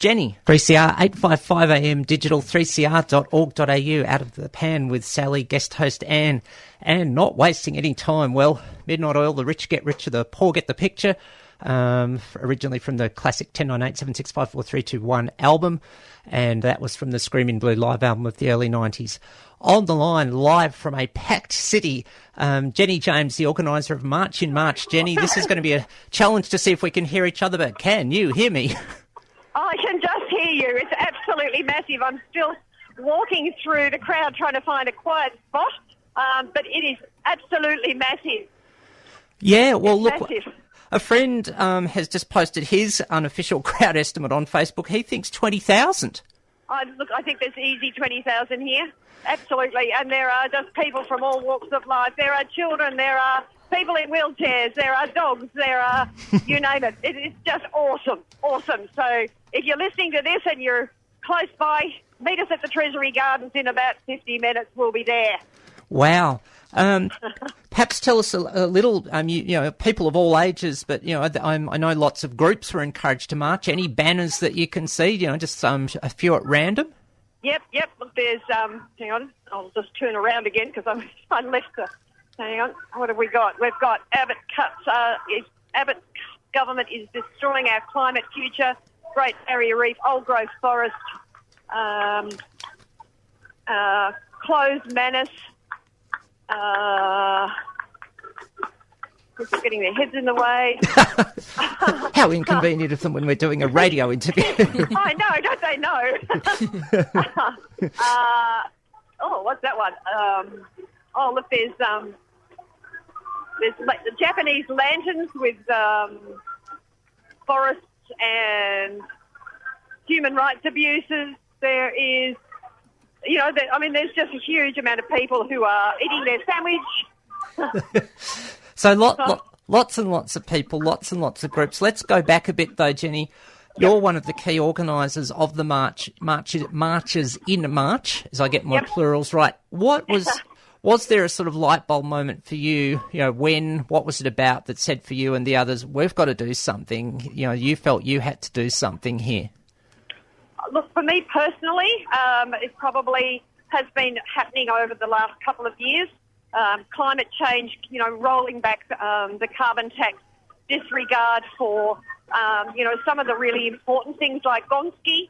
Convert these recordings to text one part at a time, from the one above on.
Jenny. 3CR 855 AM digital 3cr.org.au out of the pan with Sally, guest host Anne, and not wasting any time. Well, Midnight Oil, the rich get richer, the poor get the picture. Originally from the classic 109876543321 album, and that was from the Screaming Blue live album of the early 90s. On the line, live from a packed city, Jenni James, the organiser of March in March. Jenny, this is going to be a challenge to see if we can hear each other, but can you hear me? I can just hear you. It's absolutely massive. I'm still walking through the crowd trying to find a quiet spot, but it is absolutely massive. Yeah, well, it's look... massive. A friend has just posted his unofficial crowd estimate on Facebook. He thinks 20,000. I think there's easy 20,000 here. Absolutely. And there are just people from all walks of life. There are children. There are people in wheelchairs. There are dogs. There are, you name it. It's just awesome. Awesome. So if you're listening to this and you're close by, meet us at the Treasury Gardens in about 50 minutes. We'll be there. Wow. Perhaps tell us a little, you know, people of all ages, but, you know, I know lots of groups were encouraged to march. Any banners that you can see, you know, just a few at random? Yep. Look, there's, hang on, I'll just turn around again because I left the, hang on, what have we got? We've got Abbott's government is destroying our climate future, Great Barrier Reef, old growth forest, closed Manus, people getting their heads in the way. How inconvenient of them when we're doing a radio interview. I know, don't they know? What's that one? Look, there's the Japanese lanterns with forests and human rights abuses. There is, you know, there's just a huge amount of people who are eating their sandwich. So lots and lots of people, lots and lots of groups. Let's go back a bit though, Jenny. You're one of the key organisers of the marches in March, as I get my plurals right. Was there a sort of light bulb moment for you? You know, what was it about that said for you and the others, we've got to do something? You know, you felt you had to do something here. Look, for me personally, it probably has been happening over the last couple of years. Climate change, you know, rolling back the carbon tax, disregard for, you know, some of the really important things like Gonski,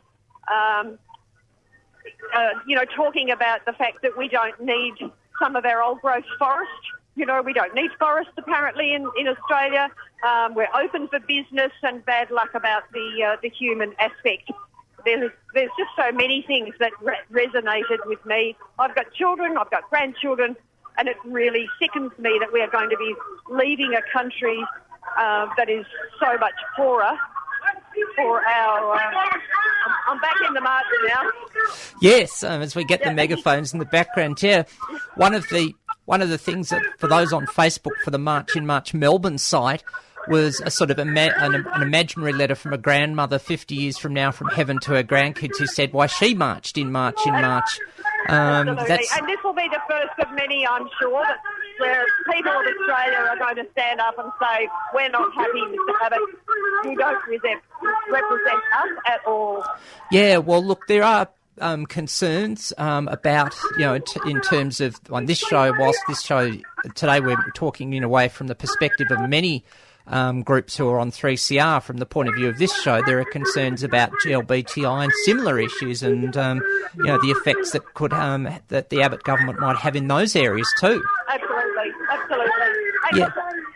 you know, talking about the fact that we don't need some of our old growth forest. You know, we don't need forest apparently in Australia. We're open for business and bad luck about the human aspect. There's just so many things that resonated with me. I've got children, I've got grandchildren, and it really sickens me that we are going to be leaving a country that is so much poorer for our... I'm back in the march now. Yes, as we get the megaphones in the background. Yeah, one of the things that, for those on Facebook for the March in March Melbourne site, was a sort of an imaginary letter from a grandmother 50 years from now from heaven to her grandkids who said why she marched in March in March. Absolutely. And this will be the first of many, I'm sure, where people of Australia are going to stand up and say, we're not happy, Mr Abbott. You don't represent us at all. Yeah, well, look, there are concerns about, you know, in terms of on this show, whilst this show today we're talking in a way from the perspective of many groups who are on 3CR. From the point of view of this show, there are concerns about GLBTI and similar issues, and you know, the effects that could that the Abbott government might have in those areas too. Absolutely. And yeah.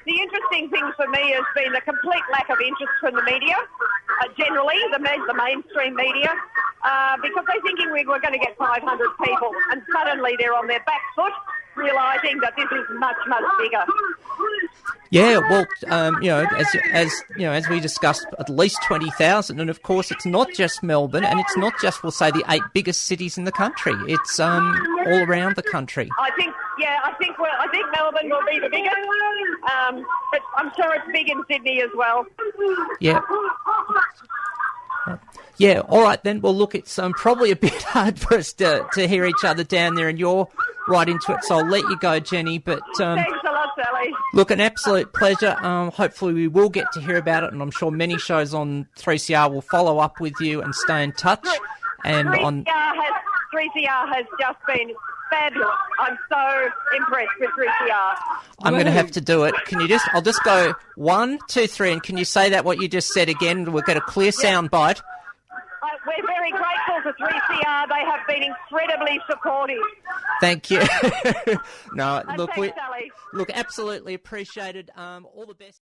The interesting thing for me has been the complete lack of interest from the media, generally the mainstream media, because they're thinking we're going to get 500 people, and suddenly they're on their back foot, realising that this is much, much bigger. Yeah, well, you know, as we discussed, at least 20,000, and of course, it's not just Melbourne, and it's not just, we'll say, the 8 biggest cities in the country. It's all around the country. I think Melbourne will be the biggest, but I'm sure it's big in Sydney as well. Yeah. Yeah, all right then. Well, look, it's probably a bit hard for us to hear each other down there, and you're right into it, so I'll let you go, Jenny. But thanks a lot, Sally. Look, an absolute pleasure. Hopefully we will get to hear about it, and I'm sure many shows on 3CR will follow up with you and stay in touch. And 3CR has just been fabulous. I'm so impressed with 3CR. I'm going to have to do it. I'll just go 1, 2, 3, and can you say that what you just said again? We'll get a clear sound bite. We're very grateful to 3CR. They have been incredibly supportive. Thank you. No, Thanks, Sally. Look, absolutely appreciated. All the best.